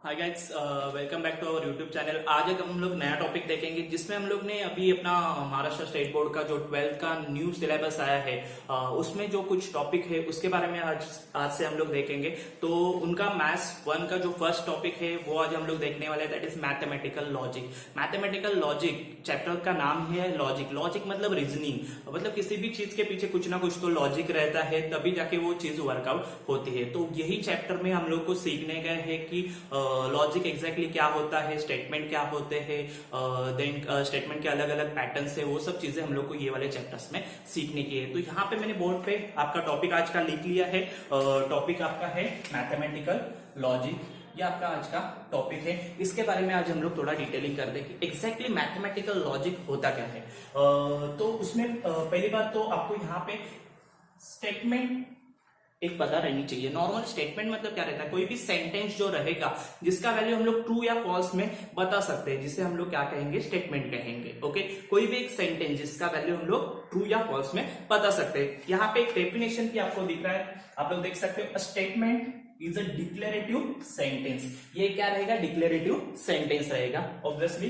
Hi guys, welcome back to our YouTube channel. आज एक हम लोग नया टॉपिक देखेंगे जिसमें हम लोग ने अभी अपना महाराष्ट्र स्टेट बोर्ड का जो 12th का न्यू सिलेबस आया है उसमें जो कुछ टॉपिक है उसके बारे में आज से हम लोग देखेंगे। तो उनका मैथ्स 1 का जो फर्स्ट टॉपिक है वो आज हम लोग देखने वाले हैं, that is mathematical logic. Mathematical logic chapter का नाम है लॉजिक। लॉजिक मतलब रीजनिंग, मतलब किसी भी चीज के पीछे कुछ ना कुछ तो लॉजिक रहता है, तभी जाके वो चीज वर्कआउट होती है। तो यही चैप्टर में हम लोग को सीखने गए हैं कि लॉजिक एग्जैक्टली क्या होता है, स्टेटमेंट क्या होते हैं, देन स्टेटमेंट के अलग अलग पैटर्न्स है, वो सब चीजें हम लोग को ये वाले चैप्टर्स में सीखने की है। तो यहाँ पे मैंने बोर्ड पे आपका टॉपिक आज का लिख लिया है। टॉपिक आपका है मैथमेटिकल लॉजिक, ये आपका आज का टॉपिक है। इसके बारे में आज हम लोग थोड़ा डिटेलिंग कर दें कि एग्जैक्टली मैथमेटिकल लॉजिक होता क्या है। तो उसमें पहली बात तो आपको यहाँ पे स्टेटमेंट एक पता रहनी चाहिए। नॉर्मल स्टेटमेंट मतलब क्या रहता है, कोई भी सेंटेंस जो रहेगा जिसका वैल्यू हम लोग ट्रू या फॉल्स में बता सकते हैं, जिसे हम लोग क्या कहेंगे, स्टेटमेंट कहेंगे। ओके, कोई भी एक सेंटेंस जिसका वैल्यू हम लोग ट्रू या फॉल्स में बता सकते हैं। यहाँ पे एक डेफिनेशन भी आपको दिख रहा है, आप लोग देख सकते हो। Statement is a declarative sentence. ये क्या रहेगा, डिक्लेरेटिव सेंटेंस रहेगा obviously,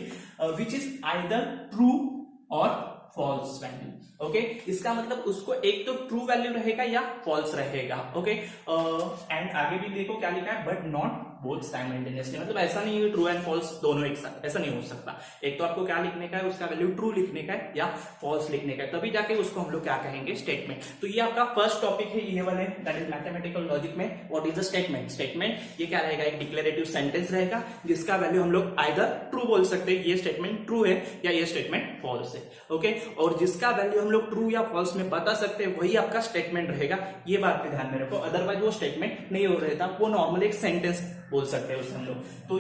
which is either true और फॉल्स वैल्यू। ओके, इसका मतलब उसको एक तो ट्रू वैल्यू रहेगा या फॉल्स रहेगा। ओके, एंड आगे भी देखो क्या लिखा है, बट नॉट बोथ साइमल्टेनियसली। मतलब ऐसा नहीं है ट्रू एंड फॉल्स दोनों एक साथ, ऐसा नहीं हो सकता। एक तो आपको क्या लिखने का है, उसका वैल्यू ट्रू लिखने का है या फॉल्स लिखने का है, तभी जाके उसको हम लोग क्या कहेंगे, स्टेटमेंट। तो ये आपका फर्स्ट टॉपिक है ये वाले, दैट इज मैथमेटिकल लॉजिक में what is the statement. Statement ये क्या रहेगा, एक डिक्लेरेटिव सेंटेंस रहेगा जिसका वैल्यू हम लोग आइदर ट्रू बोल सकते हैं, ये स्टेटमेंट ट्रू है, या ये स्टेटमेंट फॉल्स है। ओके, और जिसका वैल्यू हम लोग ट्रू या फॉल्स में बता सकते हैं वही आपका स्टेटमेंट रहेगा। ये बात पे ध्यान में रखो, अदरवाइज वो स्टेटमेंट नहीं हो रहता, वो नॉर्मल एक सेंटेंस बोल सकते हैं उसे हम लोग। तो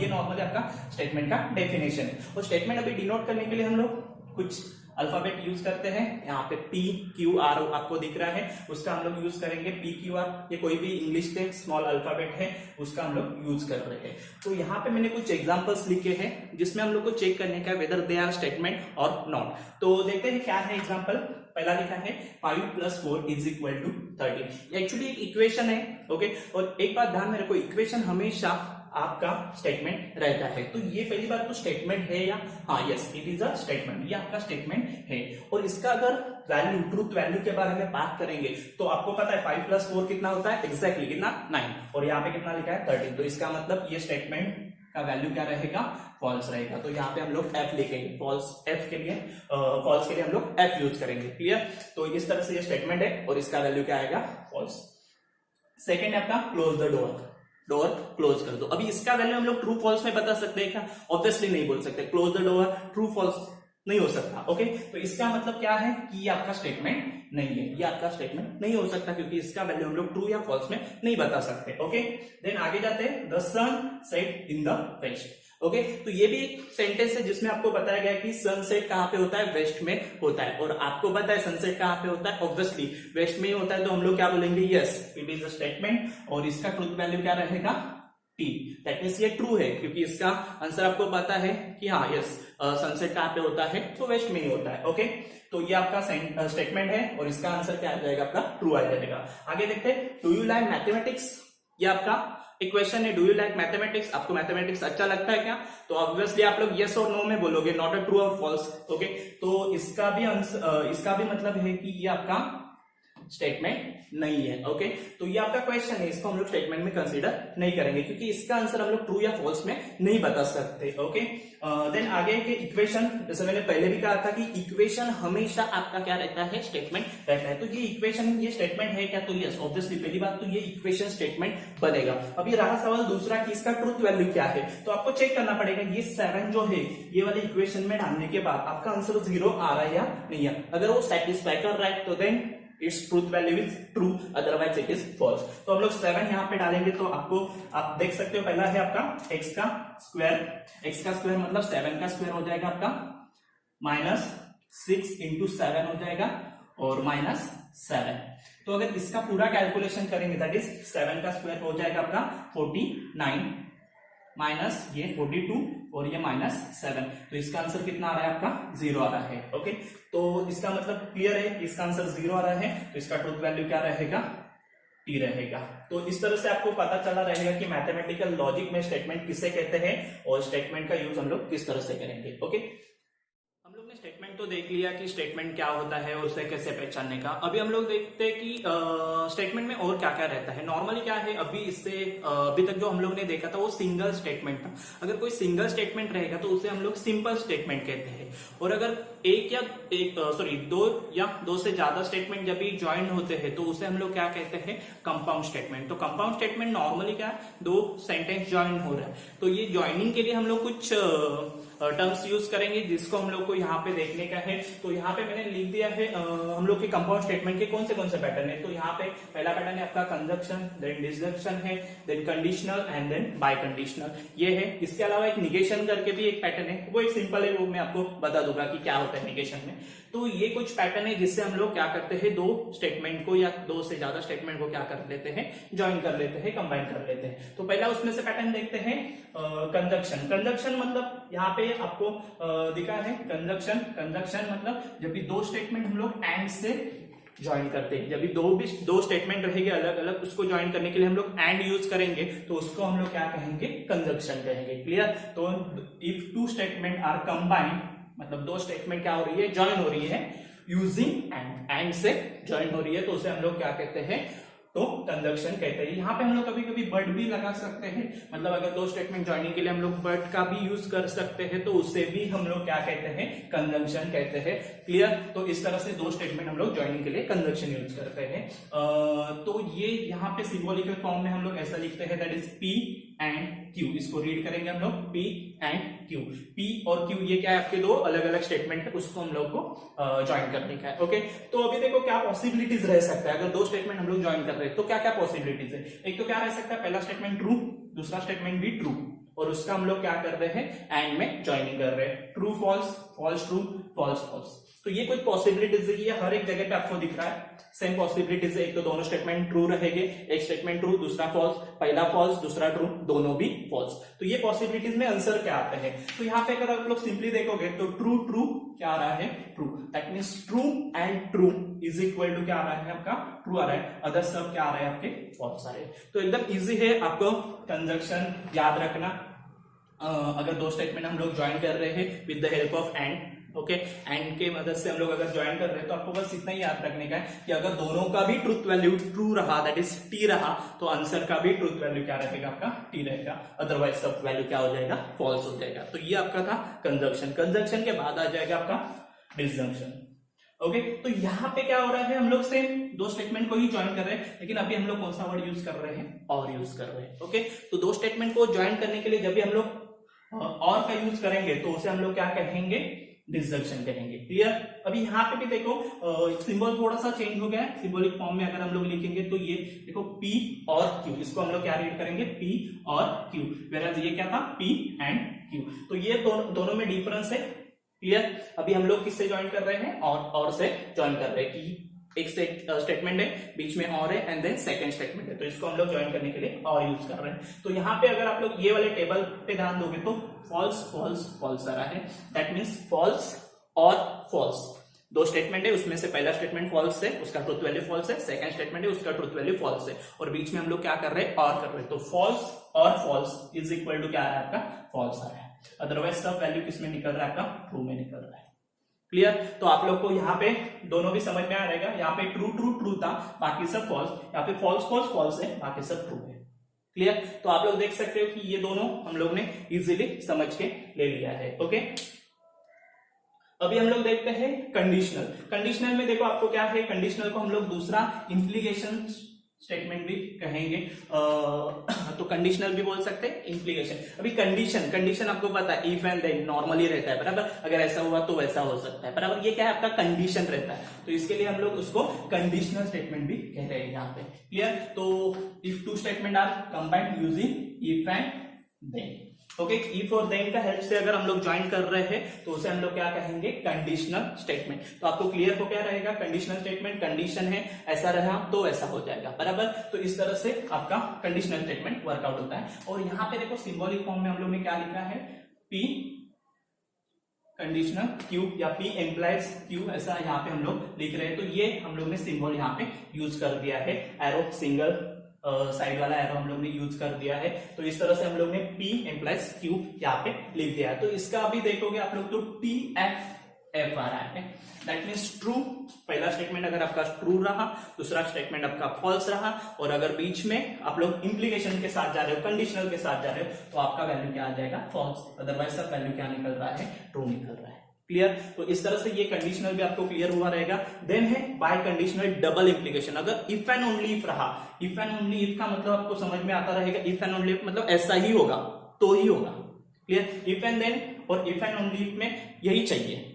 ये नॉर्मली आपका स्टेटमेंट का डेफिनेशन है। और स्टेटमेंट अभी डिनोट करने के लिए हम लोग कुछ अल्फाबेट यूज करते हैं। यहाँ पे P Q R आपको दिख रहा है, उसका हम लोग यूज करेंगे P Q R। ये कोई भी इंग्लिश के स्मॉल अल्फाबेट है, उसका हम लोग यूज कर रहे हैं। तो यहाँ पे मैंने कुछ एग्जांपल्स लिखे हैं जिसमें हम लोग को चेक करने का वेदर दे आर स्टेटमेंट और नॉट। तो देखते हैं क्या है एग्जाम्पल। पहला लिखा है 5 + 4 = 13। एक्चुअली एक इक्वेशन है। ओके, और एक बात ध्यान में रखो, इक्वेशन हमेशा आपका स्टेटमेंट रहता है। तो ये पहली बात तो स्टेटमेंट है या, हाँ yes it is a statement, ये आपका स्टेटमेंट है। और इसका अगर वैल्यू, ट्रूथ वैल्यू के बारे में बात करेंगे तो आपको पता है 5 + 4 कितना होता है, एग्जैक्टली कितना, 9। और यहाँ पे कितना लिखा है, 13। तो इसका मतलब ये स्टेटमेंट का वैल्यू क्या रहेगा, फॉल्स रहेगा। तो यहाँ पे हम लोग F लिखेंगे, फॉल्स F के लिए, फॉल्स के लिए हम लोग F यूज करेंगे। क्लियर। तो इस तरह से ये स्टेटमेंट है और इसका वैल्यू क्या आएगा, फॉल्स। सेकेंड है आपका close the door, door close कर दो। अभी इसका वैल्यू हम लोग ट्रू फॉल्स में बता सकते हैं क्या, ऑब्वियसली नहीं बोल सकते। Close the door true false नहीं हो सकता। ओके, तो इसका मतलब क्या है कि ये आपका स्टेटमेंट नहीं है, ये आपका स्टेटमेंट नहीं हो सकता, क्योंकि इसका वैल्यू हम लोग ट्रू या फॉल्स में नहीं बता सकते। ओके, देन आगे जाते हैं, the sun set in the west. Okay, तो ये भी एक सेंटेंस है जिसमें आपको बताया गया है कि सनसेट कहां पे होता है, वेस्ट में होता है। और आपको पता है सनसेट कहां पे होता है, ऑब्वियसली वेस्ट में ही होता है। तो हम लोग क्या बोलेंगे, yes it is a statement. और इसका ट्रूथ वैल्यू क्या रहेगा, T। दैट मींस ये ट्रू है, क्योंकि इसका आंसर आपको पता है कि हाँ यस सनसेट कहां पे होता है, तो वेस्ट में ही होता है। ओके, तो ये आपका स्टेटमेंट है और इसका आंसर क्या आ जाएगा, आपका ट्रू आ जाएगा। आगे देखते हैं, डू यू लाइक मैथमेटिक्स। ये आपका एक क्वेश्चन है, डू यू लाइक मैथमेटिक्स। आपको मैथमेटिक्स अच्छा लगता है क्या, तो ऑब्वियसली आप लोग यस और नो में बोलोगे, नॉट अ ट्रू और फॉल्स। ओके, तो इसका भी आंसर, इसका भी मतलब है कि ये आपका स्टेटमेंट नहीं है। ओके, तो ये आपका क्वेश्चन है, इसको हम लोग स्टेटमेंट में कंसीडर नहीं करेंगे, क्योंकि इसका आंसर हम लोग ट्रू या फॉल्स में नहीं बता सकते। ओके, देन आगे के इक्वेशन, जैसे मैंने पहले भी कहा था कि इक्वेशन हमेशा आपका क्या रहता है, स्टेटमेंट रहता है। तो ये इक्वेशन, ये स्टेटमेंट है क्या, तो यस ऑब्वियसली पहली बात तो ये इक्वेशन स्टेटमेंट बनेगा। अभी रहा सवाल दूसरा कि इसका ट्रूथ वैल्यू क्या है, तो आपको चेक करना पड़ेगा ये 7 जो है ये वाले इक्वेशन में डालने के बाद आपका आंसर 0 आ रहा है या नहीं है। अगर वो सेटिस्फाई कर रहा है तो then its truth value is true, otherwise it is false. तो हम लोग 7 यहाँ पे डालेंगे, तो आपको आप देख सकते हो, पहला है आपका x का स्क्वायर। x का स्क्वायर मतलब 7 का स्क्वायर हो जाएगा आपका -6 × 7 हो जाएगा और -7। तो अगर इसका पूरा कैलकुलेशन करेंगे, दैट इज 7 का स्क्वायर हो जाएगा आपका 49 माइनस ये 42 और ये -7। तो इसका आंसर कितना आ रहा है आपका, 0 आ रहा है। ओके, तो इसका मतलब क्लियर है, इसका आंसर 0 आ रहा है। तो इसका ट्रूथ वैल्यू क्या रहेगा, टी रहेगा। तो इस तरह से आपको पता चला रहेगा कि मैथमेटिकल लॉजिक में स्टेटमेंट किसे कहते हैं और स्टेटमेंट का यूज हम लोग किस तरह से करेंगे। ओके, हम लोग ने स्टेटमेंट तो देख लिया कि स्टेटमेंट क्या होता है और उसे कैसे पहचानने का। अभी हम लोग देखते हैं कि स्टेटमेंट में और क्या क्या रहता है। नॉर्मली क्या है, अभी तक जो हम लोग ने देखा था वो सिंगल स्टेटमेंट था। अगर कोई सिंगल स्टेटमेंट रहेगा तो उसे हम लोग सिंपल स्टेटमेंट कहते हैं। और अगर दो से ज्यादा स्टेटमेंट जब भी ज्वाइन होते हैं तो उसे हम लोग क्या कहते हैं, कंपाउंड स्टेटमेंट। तो कंपाउंड स्टेटमेंट नॉर्मली क्या है, दो सेंटेंस ज्वाइन हो रहा है तो ये ज्वाइनिंग के लिए हम लोग कुछ टर्म्स यूज करेंगे जिसको हम लोग को यहाँ पे देखने का है। तो यहाँ पे मैंने लिख दिया है हम लोग के कंपाउंड स्टेटमेंट के कौन से पैटर्न है। तो यहाँ पे पहला पैटर्न है आपका कंजक्शन, देन डिसजंक्शन है, then conditional and then biconditional, ये है। इसके अलावा एक निगेशन करके भी एक पैटर्न है, वो एक सिंपल है, वो मैं आपको बता दूंगा कि क्या होता है निगेशन में। तो ये कुछ पैटर्न है जिससे हम लोग क्या करते हैं, दो स्टेटमेंट को या दो से ज्यादा स्टेटमेंट को क्या कर लेते हैं, ज्वाइन कर लेते हैं, कंबाइन कर लेते हैं। तो पहला उसमें से पैटर्न देखते हैं कंजक्शन। कंजक्शन मतलब यहाँ पे आपको दिखा है कंजक्शन। कंजक्शन मतलब जब भी दो स्टेटमेंट हम लोग एंड से ज्वाइन करते हैं, जब भी दो स्टेटमेंट रहेंगे अलग अलग, उसको ज्वाइन करने के लिए हम लोग एंड यूज करेंगे तो उसको हम लोग क्या कहेंगे, कंजक्शन कहेंगे। क्लियर। तो if two statement are combined, मतलब दो स्टेटमेंट क्या हो रही है, ज्वाइन हो रही है यूजिंग एंड से ज्वाइन हो रही है तो उसे हम लोग क्या कहते हैं, तो कंजक्शन कहते हैं। यहाँ पे हम लोग कभी कभी बट भी लगा सकते हैं, मतलब अगर दो स्टेटमेंट ज्वाइनिंग के लिए हम लोग बट का भी यूज कर सकते हैं तो उससे भी हम लोग क्या कहते हैं, कंजंक्शन कहते हैं। क्लियर। तो इस तरह से दो स्टेटमेंट हम लोग ज्वाइनिंग के लिए कंजंक्शन यूज करते हैं। तो ये यहाँ पे सिंबॉलिकल फॉर्म में हम लोग ऐसा लिखते हैं, that is P and Q. इसको रीड करेंगे हम लोग, पी एंड क्यू। पी और क्यू ये क्या है, आपके दो अलग अलग स्टेटमेंट है, उसको हम लोग को ज्वाइन करने का है। ओके, तो अभी देखो क्या पॉसिबिलिटीज रह सकता है अगर दो स्टेटमेंट हम लोग ज्वाइन कर रहे हैं, तो क्या क्या पॉसिबिलिटीज है। एक तो क्या रह सकता है, पहला स्टेटमेंट ट्रू, दूसरा स्टेटमेंट भी ट्रू, और उसका हम लोग क्या कर रहे हैं, एंड में ज्वाइनिंग कर रहे हैं। True false, false true, false false. तो ये कुछ पॉसिबिलिटीज है, ये हर एक जगह पे आपको दिख रहा है, सेम पॉसिबिलिटीज है। एक तो दोनों स्टेटमेंट ट्रू रहेंगे, एक स्टेटमेंट ट्रू दूसरा फॉल्स, पहला फॉल्स दूसरा ट्रू, दोनों भी फॉल्स। तो ये पॉसिबिलिटीज में आंसर क्या आते हैं, तो यहाँ पे अगर आप लोग सिंपली देखोगे तो ट्रू ट्रू क्या आ रहा है, true. That means true and true is equal to क्या आ रहा है, आपका ट्रू आ रहा है, अदर सब क्या आ रहा है, आपके फॉल्स आ रहे हैं। तो एकदम इजी है आपको कंजंक्शन याद रखना। अगर दो स्टेटमेंट हम लोग ज्वाइन कर रहे हैं with the help of and, okay, and के मदद से हम लोग अगर ज्वाइन कर रहे हैं तो आपको बस इतना ही याद रखने का है कि अगर दोनों का भी ट्रूथ वैल्यू ट्रू रहा, दैट इज टी रहा, तो आंसर का भी ट्रूथ वैल्यू क्या रहेगा, आपका टी रहेगा, अदरवाइज सब वैल्यू क्या हो जाएगा, फॉल्स हो जाएगा। तो ये आपका था कंजंक्शन। कंजंक्शन के बाद आ जाएगा आपका डिसजंक्शन। ओके, तो यहाँ पे क्या हो रहा है, हम लोग सेम दो स्टेटमेंट को ही ज्वाइन कर रहे हैं, लेकिन अभी हम लोग कौन सा वर्ड यूज कर रहे हैं, और यूज कर रहे हैं। ओके, तो दो स्टेटमेंट को ज्वाइन करने के लिए जब भी हम लोग और का यूज करेंगे तो उसे हम लोग क्या कहेंगे, डिसजंक्शन कहेंगे। क्लियर। अभी यहाँ पे भी देखो सिंबल थोड़ा सा चेंज हो गया है, सिंबॉलिक फॉर्म में अगर हम लोग लिखेंगे तो ये देखो P और Q, इसको हम लोग क्या रीड करेंगे, P और Q, वेराज ये क्या था, P एंड Q। तो ये दोनों में डिफरेंस है। क्लियर। अभी हम लोग किससे ज्वाइन कर रहे हैं, और से ज्वाइन कर रहे हैं कि एक स्टेटमेंट है, बीच में और है, एंड देन सेकंड स्टेटमेंट है, तो इसको हम लोग ज्वाइन करने के लिए और यूज कर रहे हैं। तो यहाँ पे अगर आप लोग ये वाले टेबल पे ध्यान दोगे तो फॉल्स फॉल्स फॉल्स आ रहा है, दैट मींस फॉल्स और फॉल्स। दो स्टेटमेंट है, उसमें से पहला स्टेटमेंट फॉल्स है, उसका ट्रूथ वैल्यू फॉल्स है, सेकंड स्टेटमेंट है, उसका ट्रूथ वैल्यू फॉल्स है, और बीच में हम लोग क्या कर रहे हैं, और कर रहे हैं। तो फॉल्स और फॉल्स इज इक्वल टू क्या आ रहा है, आपका फॉल्स आ रहा है, अदरवाइज सब वैल्यू किसमें निकल रहा है, आपका ट्रू में निकल रहा है। क्लियर। तो आप लोग को यहाँ पे दोनों भी समझ में आ रहेगा, यहाँ पे ट्रू ट्रू ट्रू था, बाकी सब फॉल्स, यहाँ पे फॉल्स फॉल्स फॉल्स है, बाकी सब ट्रू है। क्लियर। तो आप लोग देख सकते हो कि ये दोनों हम लोग ने इजीली समझ के ले लिया है। ओके, अभी हम लोग देखते हैं कंडीशनल। कंडीशनल में देखो आपको क्या है, कंडीशनल को हम लोग दूसरा इंप्लीकेशन स्टेटमेंट भी कहेंगे, तो कंडीशनल भी बोल सकते हैं, इंप्लीकेशन। अभी कंडीशन आपको पता है इफ एंड देन नॉर्मली रहता है, बराबर, अगर ऐसा हुआ तो वैसा हो सकता है, बराबर। ये क्या है, आपका कंडीशन रहता है, तो इसके लिए हम लोग उसको कंडीशनल स्टेटमेंट भी कह रहे हैं यहाँ पे। क्लियर। तो if two statement are combined using if and then, okay, if और देन का हेल्प से अगर हम लोग ज्वाइन कर रहे हैं तो उसे हम लोग क्या कहेंगे, कंडीशनल स्टेटमेंट। तो आपको क्लियर हो क्या रहेगा, कंडीशनल स्टेटमेंट, कंडीशन है, ऐसा रहा तो ऐसा हो जाएगा, बराबर। तो इस तरह से आपका कंडीशनल स्टेटमेंट वर्कआउट होता है। और यहाँ पे देखो सिंबॉलिक फॉर्म में हम लोग ने क्या लिखा है, P कंडीशनल क्यू या P एम्प्लाइज क्यू, ऐसा यहाँ पे हम लोग लिख रहे हैं। तो ये हम लोग ने सिंबल यहाँ पे यूज कर दिया है, एरो सिंगल साइड वाला एरो हम लोग ने यूज कर दिया है। तो इस तरह से हम लोग ने P एम्प्लाइज Q यहाँ पे लिख दिया है। तो इसका अभी देखोगे आप लोग तो TF आ रहा है, दैट मीन्स ट्रू। पहला स्टेटमेंट अगर आपका ट्रू रहा, दूसरा स्टेटमेंट आपका फॉल्स रहा, और अगर बीच में आप लोग इंप्लीकेशन के साथ जा रहे हो, कंडीशनल के साथ जा रहे हो, तो आपका वैल्यू क्या आ जाएगा, फॉल्स। अदरवाइज सब वैल्यू क्या निकल रहा है, ट्रू निकल रहा है। क्लियर? तो इस तरह से ये कंडीशनल भी आपको क्लियर हुआ रहेगा। देन है बाय कंडीशनल डबल इंप्लीकेशन। अगर इफ एंड ओनली इफ रहा, इफ एंड ओनली इफ का मतलब आपको समझ में आता रहेगा, इफ एंड ओनली इफ मतलब ऐसा ही होगा तो ही होगा। क्लियर? इफ एंड देन और इफ एंड ओनली इफ में यही चाहिए।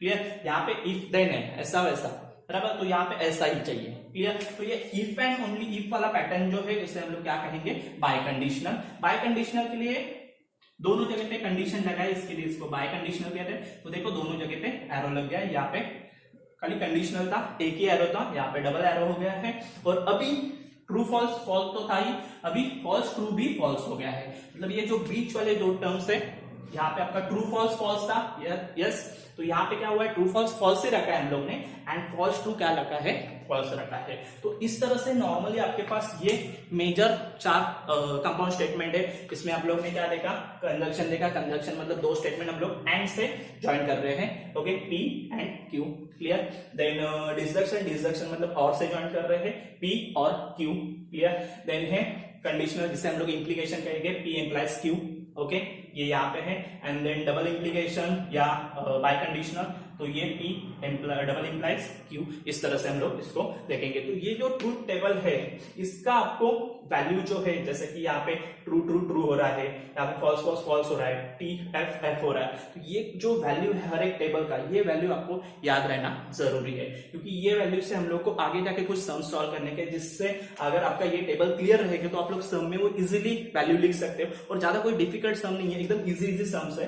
क्लियर? यहाँ पे इफ देन है, ऐसा वैसा, बराबर, तो यहाँ पे ऐसा ही चाहिए। क्लियर? तो ये इफ एंड ओनली इफ वाला पैटर्न जो है, इसे हम लोग क्या कहेंगे, बाय कंडीशनल। बाय कंडीशनल के लिए दोनों जगह पे कंडीशन लगाए, इसके लिए इसको बाय कंडीशनल कहते हैं। तो देखो दोनों जगह पे एरो लग गया, यहाँ पे खाली कंडीशनल था, एक ही एरो था, यहाँ पे डबल एरो हो गया है। और अभी ट्रू फॉल्स, फॉल्स तो था ही, अभी फॉल्स ट्रू भी फॉल्स हो गया है। मतलब ये जो बीच वाले दो टर्म्स है, यहाँ पे आपका ट्रू फॉल्स फॉल्स था, यस, तो यहाँ पे क्या हुआ है, ट्रू फॉल्स फॉल्स ही रखा है हम लोग ने, एंड फॉल्स ट्रू क्या रखा है, फॉल्स रखा है। तो इस तरह से नॉर्मली आपके पास ये मेजर 4 कंपाउंड स्टेटमेंट है। इसमें आप लोग ने क्या देखा, कंजंक्शन देखा। कंजंक्शन मतलब दो स्टेटमेंट हम लोग एंड से ज्वाइन कर रहे हैं, okay, P and Q। Clear? Then disjunction, disjunction मतलब और से ज्वाइन कर रहे हैं, P और Q। क्लियर? देन है कंडीशनल, जिसे हम लोग इंप्लीकेशन कहेंगे, P एम्प्लाइज Q, ओके, ये यहाँ पे है। एंड देन डबल इंप्लीकेशन या बाय कंडीशनल, तो ये P डबल इंप्लाइज Q। इस तरह से हम लोग इसको देखेंगे। तो ये जो ट्रूथ टेबल है, इसका आपको वैल्यू जो है, जैसे कि यहाँ पे ट्रू ट्रू ट्रू हो रहा है, यहाँ पे फॉल्स फॉल्स फॉल्स हो रहा है, T F F हो रहा है, तो ये जो वैल्यू है हर एक टेबल का, ये वैल्यू आपको याद रहना जरूरी है, क्योंकि ये वैल्यू से हम लोग को आगे जाके कुछ सम सॉल्व करने के, जिससे अगर आपका ये टेबल क्लियर रहेगा तो आप लोग सम में वो इजीली वैल्यू लिख सकते हो। और ज्यादा कोई डिफिकल्ट सम नहीं है, एकदम इजी सम्स है।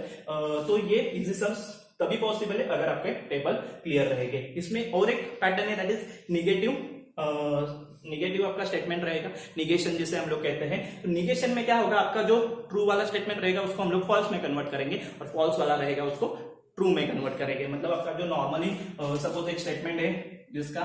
तो ये इजी सम्स तभी पॉसिबल है अगर आपके टेबल क्लियर रहेंगे। इसमें और एक पैटर्न है, दैट इज निगेटिव। निगेटिव आपका स्टेटमेंट रहेगा, निगेशन जिसे हम लोग कहते हैं। तो निगेशन में क्या होगा, आपका जो ट्रू वाला स्टेटमेंट रहेगा उसको हम लोग फॉल्स में कन्वर्ट करेंगे, और फॉल्स वाला रहेगा उसको ट्रू में कन्वर्ट करेंगे। मतलब आपका जो नॉर्मली सपोज एक स्टेटमेंट है जिसका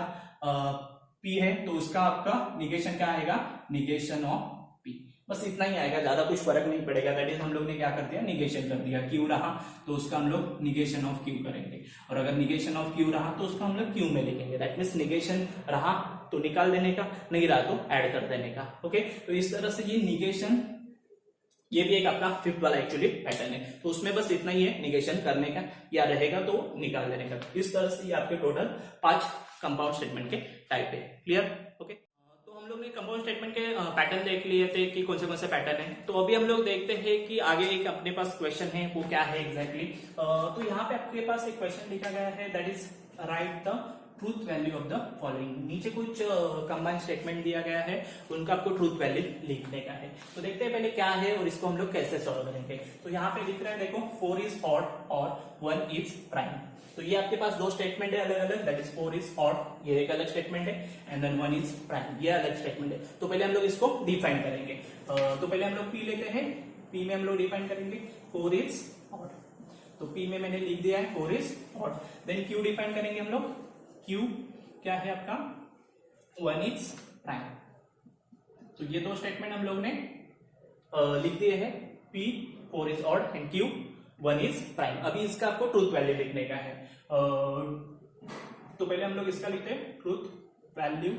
P है, तो उसका आपका निगेशन क्या आएगा, निगेशन ऑफ P। बस इतना ही आएगा, ज्यादा कुछ फर्क नहीं पड़ेगा। दैट इज हम लोग ने क्या कर दिया, निगेशन कर दिया। Q रहा तो उसका हम लोग निगेशन ऑफ Q करेंगे, और अगर निगेशन ऑफ Q रहा तो उसका हम लोग Q में लिखेंगे। दैट मीन्स निगेशन रहा तो निकाल देने का, नहीं रहा तो ऐड कर देने का। ओके, तो इस तरह से ये निगेशन, ये भी एक आपका फिफ्थ वाला एक्चुअली पैटर्न है। तो उसमें बस इतना ही है, निगेशन करने का या रहेगा तो निकाल देने का। इस तरह से ये आपके टोटल 5 कंपाउंड स्टेटमेंट के टाइप है। क्लियर? ओके, तो हम लोग ने कंपाउंड स्टेटमेंट के पैटर्न देख लिए थे कि कौन से पैटर्न है। तो अभी हम लोग देखते हैं कि आगे एक अपने पास क्वेश्चन है, वो क्या है एग्जैक्टली। तो यहाँ पे आपके पास एक क्वेश्चन लिखा गया है, that is right the truth value of the following. नीचे कुछ कंबाइंड स्टेटमेंट दिया गया है, उनका आपको ट्रूथ वैल्यू लिखने का है। तो देखते हैं पहले क्या है और इसको हम लोग कैसे सॉल्व करेंगे। तो यहाँ पे लिख रहा है, देखो 4 इज ऑड और 1 इज प्राइम। तो ये आपके पास दो स्टेटमेंट है अलग अलग, दैट इज 4 इज ऑड, ये एक अलग स्टेटमेंट है, एंड देन 1 इज प्राइम, ये अलग स्टेटमेंट है। तो पहले हम लोग इसको डिफाइन करेंगे। तो पहले हम लोग P लेते हैं, P में हम लोग डिफाइन करेंगे 4 इज ऑड। तो P में मैंने लिख दिया है 4 is odd. Then Q define करेंगे हम लोग, Q क्या है आपका, 1 इज प्राइम। तो ये दो स्टेटमेंट हम लोग ने लिख दिए हैं, P 4 is odd and Q 1 is prime. अभी इसका आपको ट्रूथ वैल्यू लिखने का है। तो पहले हम लोग इसका लिखते हैं, truth value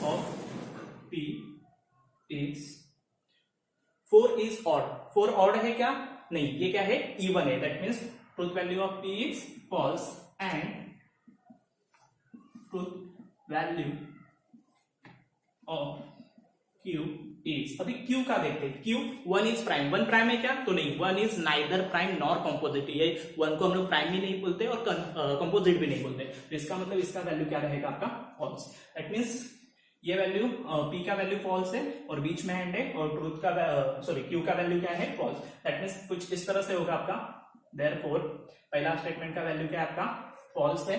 of P is 4 is odd. 4 odd है क्या, नहीं, ये क्या है, इवन है। That means truth value of P is false and truth value of Q is, अभी Q का देखते हैं। Q 1 इज प्राइम, 1 प्राइम है क्या, तो नहीं, 1 is neither prime nor composite. ये 1 को हम लोग प्राइम भी नहीं बोलते और कॉम्पोजिट भी नहीं बोलते। तो इसका मतलब इसका वैल्यू क्या रहेगा आपका, फॉल्स। दैट मीन्स ये वैल्यू P का वैल्यू फॉल्स है और बीच में एंड है, और ट्रूथ का Q का वैल्यू क्या है, फॉल्स। दैट मीन्स कुछ इस तरह से होगा आपका। देयरफॉर पहला स्टेटमेंट का वैल्यू क्या है आपका, फॉल्स है,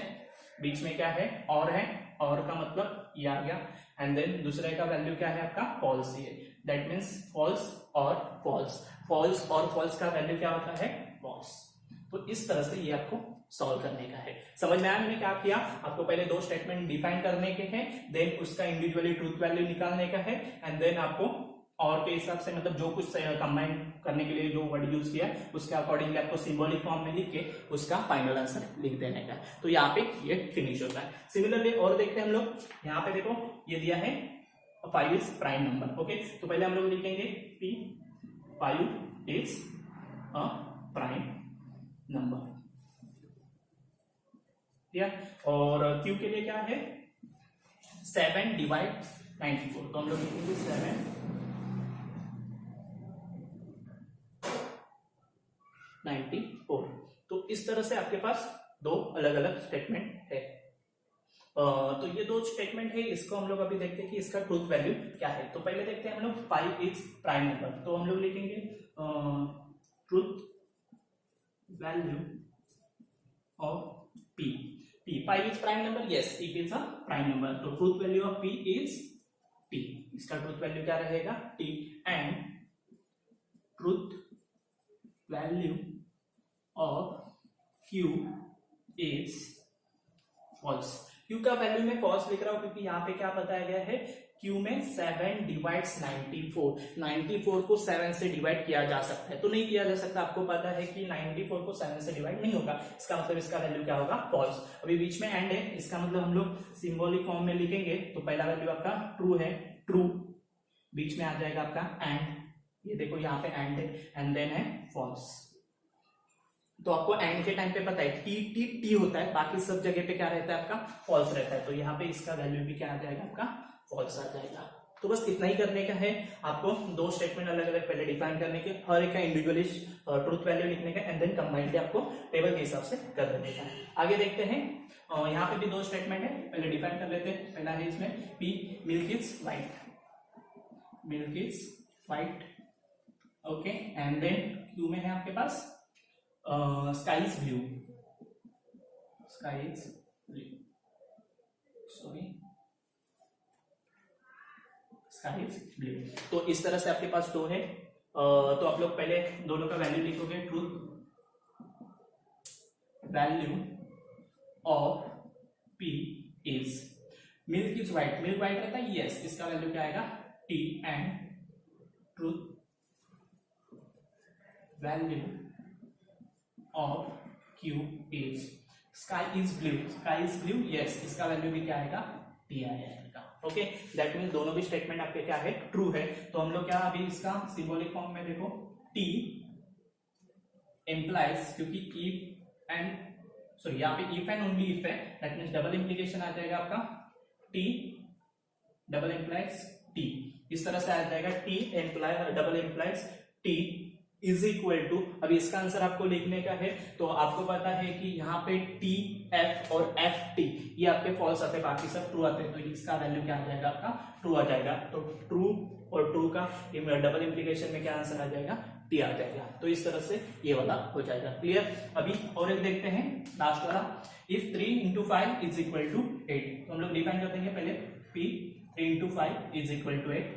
बीच में क्या है, और का मतलब ये आ गया, एंड देन दूसरे का वैल्यू क्या है आपका, फॉल्स ही है। दैट मीन्स फॉल्स और फॉल्स, फॉल्स और फॉल्स का वैल्यू क्या होता है, फॉल्स। तो इस तरह से ये आपको सॉल्व करने का है। समझ में आया मैंने क्या किया? आपको पहले दो स्टेटमेंट डिफाइन करने के हैं, देन उसका इंडिविजुअली ट्रूथ वैल्यू निकालने का है, एंड देन आपको और के हिसाब से मतलब जो कुछ कंबाइन करने के लिए जो वर्ड यूज किया है उसके अकॉर्डिंगली आपको सिंबॉलिक फॉर्म में लिख के उसका फाइनल आंसर लिख देने का। तो यहाँ पे ये फिनिश होता है। सिमिलरली और देखते हैं हम लोग, यहाँ पे देखो ये दिया है 5 इज प्राइम नंबर। ओके, तो पहले हम लोग लिखेंगे P 5 is a prime number, और Q के लिए क्या है 7 डिवाइड 94, तो हम लोग लिखेंगे 7 94। तो इस तरह से आपके पास दो अलग अलग स्टेटमेंट है। तो ये दो स्टेटमेंट है, इसको हम लोग अभी देखते हैं कि इसका ट्रूथ वैल्यू क्या है। तो पहले देखते हैं हम लोग 5 इज प्राइम नंबर, तो हम लोग लिखेंगे truth value of P। 5 is prime number, yes it is a prime number, तो truth value of P is T। इसका ट्रूथ वैल्यू क्या रहेगा T, and truth value of Q is false. Q का value मैं false लिख रहा हूं क्योंकि यहाँ पे क्या बताया गया है, Q में 7 डिवाइड्स 94 को 7 से डिवाइड किया जा सकता है, तो नहीं किया जा सकता। आपको पता है कि 94 को 7 से डिवाइड नहीं होगा, इसका मतलब इसका वैल्यू क्या होगा फॉल्स। अभी बीच में एंड है, इसका मतलब हम लोग सिंबॉलिक फॉर्म में लिखेंगे, तो पहला वैल्यू आपका ट्रू है, ट्रू, बीच में आ जाएगा आपका एंड, ये देखो यहाँ पे एंड है, एंड देन है फॉल्स। तो आपको एंड के टाइम पे पता है टी होता है, बाकी सब जगह पे क्या रहता है आपका फॉल्स रहता है, तो यहाँ पे इसका वैल्यू भी क्या आ जाएगा आपका फॉल्स आ जाएगा। तो बस इतना ही करने का है आपको, दो स्टेटमेंट अलग अलग पहले डिफाइन करने के, हर एक का इंडिविजुअली ट्रूथ वैल्यू लिखने का, एंड देन कंबाइंड आपको टेबल के हिसाब से कर देने का। आगे देखते हैं, यहाँ पे भी दो स्टेटमेंट है, पहले डिफाइन कर लेते हैं। पहला है इसमें P milk is white, milk is white, okay, and then Q में है आपके पास sky is blue, sky is blue, sorry, sky is blue। तो इस तरह से आपके पास दो है, तो आप लोग पहले दोनों का वैल्यू लिखोगे, truth value of P is milk is white, milk white रहता है, यस, इसका वैल्यू क्या आएगा T, and truth value of Q is sky is blue, sky is blue, yes, इसका वैल्यू भी क्या आएगा T आएगा। ओके, दैट मीन्स दोनों भी स्टेटमेंट आपके क्या है ट्रू है। तो हम लोग क्या अभी इसका सिंबॉलिक फॉर्म में देखो, T implies, क्योंकि if and सॉरी यहाँ पे if and only if है, दैट मीन्स डबल इंप्लीकेशन आ जाएगा आपका T डबल implies T, इस तरह से आ जाएगा T double implies T is equal to, अभी इसका आंसर आपको लिखने का है, तो आपको पता है कि यहाँ पे टी एफ और एफ टी ये आपके फॉल्स आते हैं, बाकी सब ट्रू आते हैं, तो इसका वैल्यू क्या आ जाएगा आपका ट्रू आ जाएगा। तो ट्रू और ट्रू का डबल इंप्लीकेशन में क्या आंसर आ जाएगा टी आ जाएगा। तो इस तरह से ये वाला हो जाएगा क्लियर। अभी और एक देखते हैं लास्ट वाला, if 3 into 5 is equal to 8, तो हम लोग डिफाइन कर देंगे पहले P 3 into 5 is equal to 8,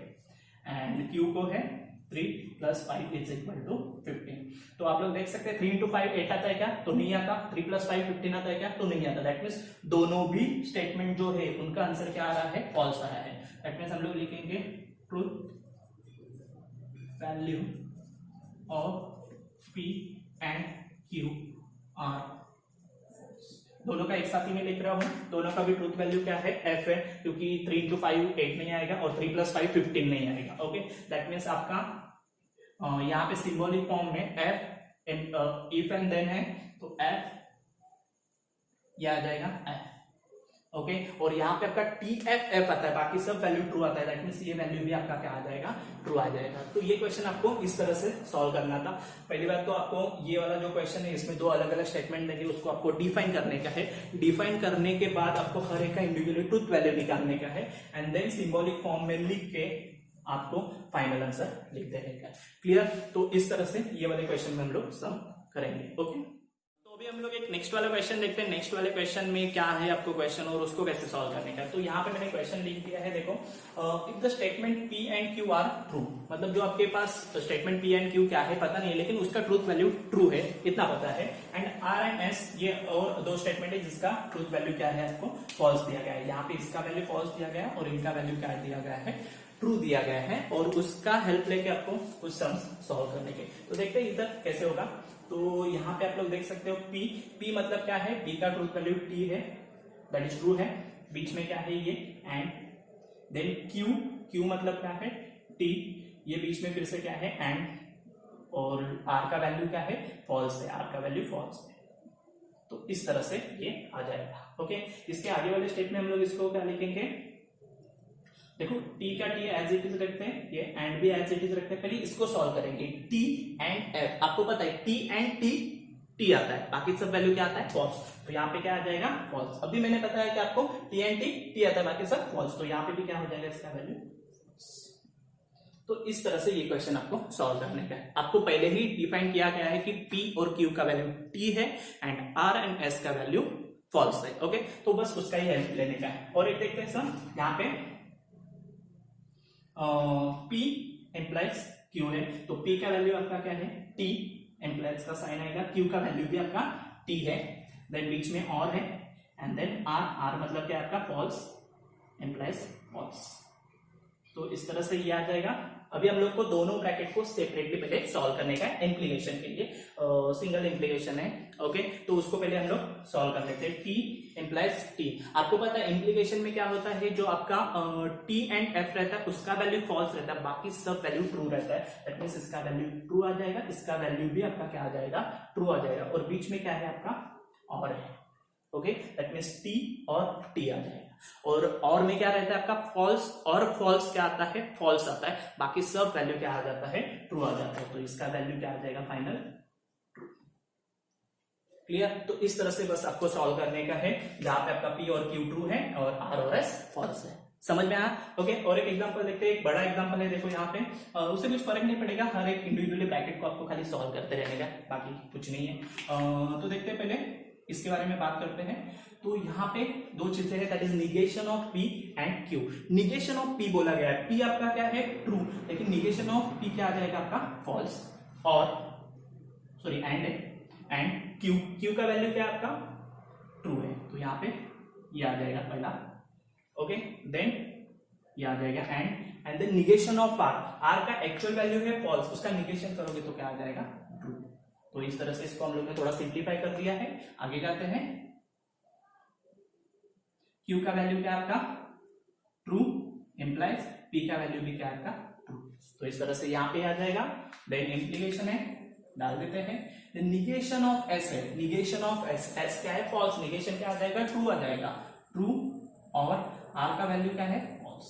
and Q को है 3 plus 5 is equal to 15। तो आप लोग देख सकते हैं 3 into 5 8 आता है क्या, तो नहीं आता, 3 plus 5 15 आता है क्या, तो नहीं आता। दैट मीन्स दोनों भी स्टेटमेंट जो है उनका आंसर क्या आ रहा है फॉल्स आ रहा है। दैट मीन्स हम लोग लिखेंगे truth value of P and Q are, दोनों का एक साथ ही मैं लिख रहा हूं, दोनों का भी ट्रूथ वैल्यू क्या है F है, क्योंकि 3 into 5 8 नहीं आएगा और 3 plus 5 15 नहीं आएगा। ओके, दैट मीन्स आपका यहाँ पे सिंबॉलिक फॉर्म में F इफ एंड देन है, तो F ये आ जाएगा F, ओके, और यहाँ पे आपका टी एफ एफ आता है, बाकी सब वैल्यू ट्रू आता है, दैट मीन्स ये वैल्यू भी आपका क्या आ जाएगा ट्रू आ जाएगा। तो ये क्वेश्चन आपको इस तरह से सॉल्व करना था। पहली बात तो आपको ये वाला जो क्वेश्चन है इसमें दो अलग अलग स्टेटमेंट देंगे, उसको आपको डिफाइन करने का है, डिफाइन करने के बाद आपको हर एक का इंडिविजुअली ट्रूथ वैल्यू निकालने का है, एंड देन सिंबॉलिक फॉर्म में लिख के आपको फाइनल आंसर लिख देने का। क्लियर। तो इस तरह से ये वाले क्वेश्चन में हम लोग सम करेंगे। ओके, तो तो अभी हम लोग एक नेक्स्ट वाला क्वेश्चन देखते हैं। नेक्स्ट वाले क्वेश्चन में क्या है आपको क्वेश्चन और उसको कैसे सॉल्व करने का। तो यहाँ पे मैंने क्वेश्चन लिख दिया है, देखो, if the statement P and Q are true, मतलब जो आपके पास स्टेटमेंट P एंड Q क्या है पता नहीं है, लेकिन उसका ट्रूथ वैल्यू ट्रू है इतना पता है। एंड R एंड S ये और दो स्टेटमेंट है जिसका ट्रूथ वैल्यू क्या है आपको फॉल्स दिया गया है। यहाँ पे इसका वैल्यू फॉल्स दिया गया है और इनका वैल्यू क्या दिया गया है, ट्रू दिया गया है। और उसका हेल्प लेके आपको कुछ सम्स सॉल्व करने के। तो देखते हैं इधर कैसे होगा। तो यहाँ पे आप लोग देख सकते हो P मतलब क्या है, P का ट्रूथ वैल्यू T है, दैट इज ट्रू है। बीच में क्या है ये एंड, देन Q मतलब क्या है T, ये बीच में फिर से क्या है एंड, और R का वैल्यू क्या है फॉल्स है, R का वैल्यू फॉल्स है। तो इस तरह से ये आ जाएगा। ओके, इसके आगे वाले स्टेप में हम लोग इसको क्या लिखेंगे, देखो T का T एज इट इज रखते हैं, ये एंड भी एज इट इज रखते हैं। पहले इसको सॉल्व करेंगे, T एंड F, आपको पता है T एंड T आता है, बाकी सब वैल्यू क्या आता है फॉल्स। तो यहाँ पे क्या आ जाएगा फॉल्स। अभी मैंने बताया कि आपको T एंड T आता है, बाकी सब फॉल्स। तो यहाँ पे भी क्या हो जाएगा इसका वैल्यू। तो इस तरह से ये क्वेश्चन आपको सॉल्व करने का है। आपको पहले ही डिफाइन किया गया है कि P और Q का वैल्यू T है एंड R एंड S का वैल्यू फॉल्स है। ओके, तो बस उसका ही हेल्प लेने का है। और एक देखते हैं सर, यहाँ पे P एम्प्लाइज Q है, तो P का वैल्यू आपका क्या है T, एम्प्लाइज का साइन आएगा, Q का वैल्यू भी आपका T है, देन बीच में और है एंड देन R मतलब क्या है आपका फॉल्स, एम्प्लाइज फॉल्स। तो इस तरह से ये आ जाएगा। अभी हम लोग को दोनों ब्रैकेट को सेपरेटली पहले सॉल्व करने का है इम्प्लीकेशन के लिए, सिंगल इम्प्लीकेशन है। ओके, तो उसको पहले हम लोग सॉल्व कर लेते हैं। T एम्प्लाइज T, आपको पता है इम्प्लीकेशन में क्या होता है, जो आपका T एंड F रहता है उसका वैल्यू फॉल्स रहता है, बाकी सब वैल्यू ट्रू रहता है। दैट मींस इसका वैल्यू ट्रू आ जाएगा, इसका वैल्यू भी आपका क्या आ जाएगा ट्रू आ जाएगा, और बीच में क्या है आपका और है। ओके, दैट मींस T और T आ जाएगा। और में क्या रहता है आपका फॉल्स, और फॉल्स क्या आता है फॉल्स आता है, बाकी सब वैल्यू क्या आ जाता है ट्रू आ जाता है। तो इसका वैल्यू क्या आ जाएगा फाइनल ट्रू। क्लियर। तो इस तरह से बस आपको सॉल्व करने का है, जहां पे आपका P और Q ट्रू है और R और S फॉल्स है। समझ में आया। ओके, और एक एग्जांपल देखते हैं, एक बड़ा एग्जांपल है। देखो यहाँ पे उससे कुछ फर्क नहीं पड़ेगा, हर एक इंडिविजुअली ब्रैकेट को आपको खाली सॉल्व करते रहने का, बाकी कुछ नहीं है। तो देखते हैं, पहले इसके बारे में बात करते हैं। तो यहाँ पे दो चीजें हैं, that is negation of P and Q। Negation of P बोला गया है, P आपका क्या है ट्रू, लेकिन निगेशन ऑफ P क्या आ जाएगा आपका फॉल्स, और सॉरी एंड Q का वैल्यू क्या आपका ट्रू है, तो यहाँ पे ये आ जाएगा पहला। ओके, देन ये आ जाएगा and then negation of R का एक्चुअल वैल्यू है फॉल्स, उसका निगेशन करोगे तो क्या आ जाएगा ट्रू। तो इस तरह से इसको हम लोग ने थोड़ा सिंप्लीफाई कर दिया है। आगे जाते हैं, Q का वैल्यू क्या आपका ट्रू एम्प्लाइज P का वैल्यू भी क्या आपका ट्रू। तो इस तरह से यहाँ पे आ जाएगा। देन इम्प्लीकेशन है, डाल देते हैं। देन निगेशन ऑफ S है, निगेशन ऑफ S क्या है फॉल्स, निगेशन क्या आ जाएगा ट्रू आ जाएगा, ट्रू, और R का वैल्यू क्या है फॉल्स।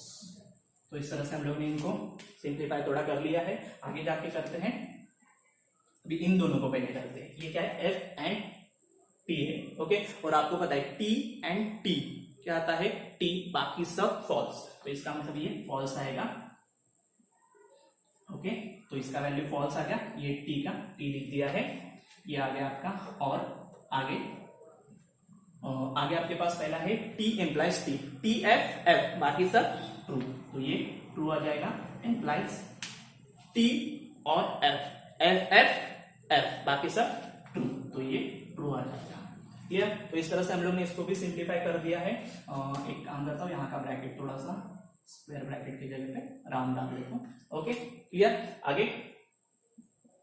तो इस तरह से हम लोग ने इनको सिंप्लीफाई थोड़ा कर लिया है। आगे जाके करते हैं, अभी इन दोनों को पहले करते हैं। ये क्या है F एंड T है। ओके, और आपको पता है T एंड T क्या आता है T, बाकी सब फॉल्स, तो इसका मतलब ये फॉल्स आएगा। ओके, तो इसका वैल्यू फॉल्स आ गया, ये T का T लिख दिया है, ये आ गया आपका। और आगे आपके पास पहला है T एम्प्लाइज T F बाकी सब ट्रू, तो ये ट्रू आ जाएगा। एम्प्लाइज T और F बाकी सब ट्रू, तो ये ट्रू आ जाएगा। क्लियर। तो इस तरह से हम लोग ने इसको भी सिंप्लीफाई कर दिया है। एक काम करता हूँ, यहाँ का ब्रैकेट थोड़ा सा स्क्वायर ब्रैकेट की जगह पे राउंड डाल देता हूँ। Okay, clear. आगे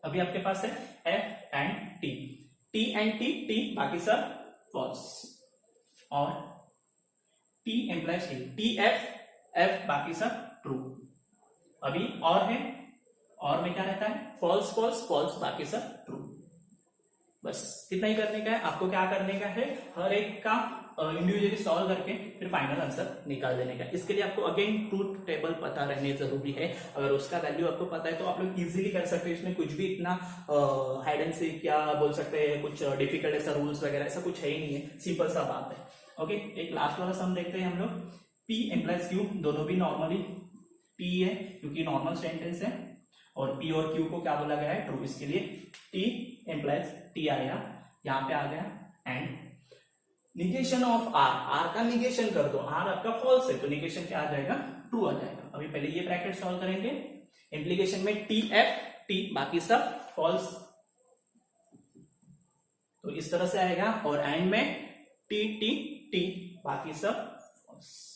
अभी आपके पास है F एंड T बाकी सब फॉल्स, और T एम्प्लाइज T F बाकी सब ट्रू। अभी और है, और में क्या रहता है फॉल्स फॉल्स फॉल्स बाकी सब ट्रू। बस इतना ही करने का है। आपको क्या करने का है, हर एक का इंडिविजुअली सॉल्व करके फिर फाइनल आंसर निकाल देने का। इसके लिए आपको अगेन ट्रूथ टेबल पता रहने जरूरी है। अगर उसका वैल्यू आपको पता है तो आप लोग इजीली कर सकते हो। इसमें कुछ भी इतना हाइड एंड सीक क्या बोल सकते हैं, कुछ डिफिकल्ट ऐसा रूल्स वगैरह ऐसा कुछ है ही नहीं है, सिंपल सा बात है। ओके, एक लास्ट वाला सम देखते हैं हम लोग। P एम्प्लाइज Q, दोनों भी नॉर्मली P है क्योंकि नॉर्मल सेंटेंस है, और P और Q को क्या बोला गया है ट्रू, इसके लिए T एम्प्लाइज T आया। यहाँ पे आ गया and negation of R, R का निगेशन कर दो, आर आपका फॉल्स है तो निगेशन क्या आ जाएगा, ट्रू आ जाएगा। अभी पहले ये ब्रैकेट सॉल्व करेंगे, इंप्लीकेशन में टी एफ टी बाकी सब फॉल्स, तो इस तरह से आएगा, और एंड में टी टी टी बाकी सब फॉल्स।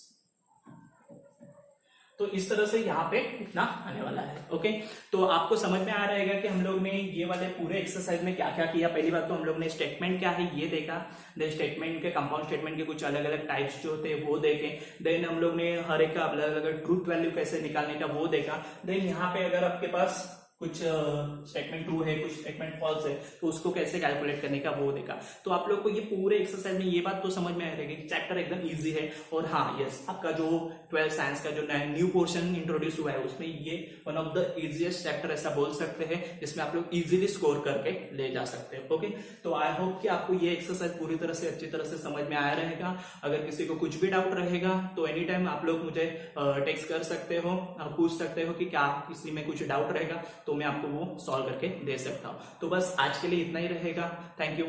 तो इस तरह से यहाँ पे इतना आने वाला है। ओके, तो आपको समझ में आ रहेगा कि हम लोग ने ये वाले पूरे एक्सरसाइज में क्या क्या किया। पहली बात तो हम लोग ने स्टेटमेंट क्या है ये देखा, देन स्टेटमेंट के कंपाउंड स्टेटमेंट के कुछ अलग अलग टाइप्स जो होते हैं वो देखे, देन हम लोग ने हर एक का अलग अलग ट्रूथ वैल्यू कैसे निकालने का वो देखा। देन यहाँ पे अगर आपके पास कुछ स्टेटमेंट ट्रू है, कुछ स्टेटमेंट फॉल्स है, तो उसको कैसे कैलकुलेट करने का वो देखा। तो आप लोग को ये पूरे एक्सरसाइज में ये बात तो समझ में आ रही है कि चैप्टर एकदम इजी है। और हाँ यस, आपका जो 12 साइंस का जो न्यू पोर्शन इंट्रोड्यूस हुआ है उसमें ये one of the easiest chapter ऐसा बोल सकते हैं, जिसमें आप लोग इजीली स्कोर करके ले जा सकते हो। ओके, तो आई होप कि आपको ये एक्सरसाइज पूरी तरह से अच्छी तरह से समझ में आया रहेगा। अगर किसी को कुछ भी डाउट रहेगा तो एनी टाइम आप लोग मुझे टेक्स्ट कर सकते हो, पूछ सकते हो कि क्या किसी में कुछ डाउट रहेगा, तो मैं आपको वो सॉल्व करके दे सकता हूँ। तो बस आज के लिए इतना ही रहेगा। Thank you.